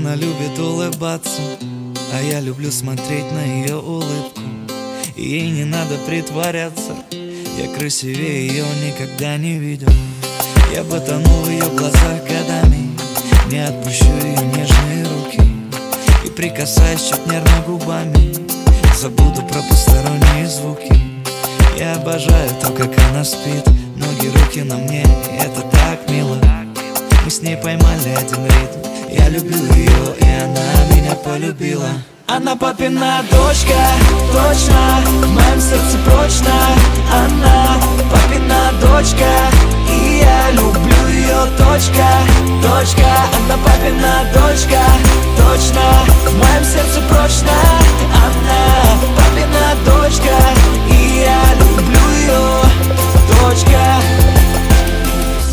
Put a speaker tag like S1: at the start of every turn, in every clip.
S1: Она любит улыбаться, а я люблю смотреть на ее улыбку. И ей не надо притворяться, я красивее ее никогда не видел. Я бы тонул в ее глазах годами, не отпущу ее нежные руки. И прикасаясь чуть нервно губами, забуду про посторонние звуки. Я обожаю то, как она спит, ноги, руки на мне, это так мило. Мы с ней поймали один ритм, я люблю ее, и она меня полюбила. Она папина дочка, точно, в моем сердце прочно. Она папина дочка, и я люблю ее, точка, точка. Она папина дочка, точно, в моем сердце прочно. Она папина дочка, и я люблю ее, точка.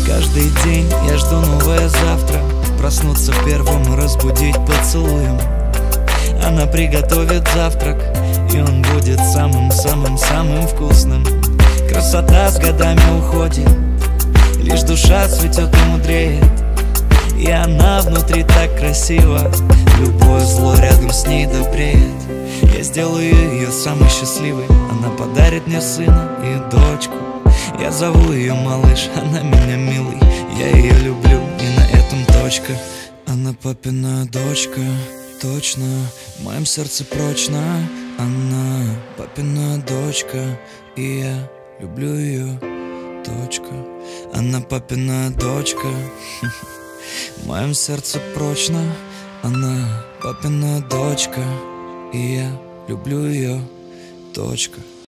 S1: Каждый день я жду новое завтра, проснуться первым и разбудить поцелуем. Она приготовит завтрак, и он будет самым-самым-самым вкусным. Красота с годами уходит, лишь душа цветет и мудреет. И она внутри так красива, любое зло рядом с ней добреет. Я сделаю ее самой счастливой, она подарит мне сына и дочку. Я зову ее малыш, она меня милый, я ее люблю, и на этом точка. Она папина дочка, точно, в моем сердце прочно. Она папина дочка, и я люблю ее, точка. Она папина дочка, в моем сердце прочно. Она папина дочка, и я люблю ее, точка.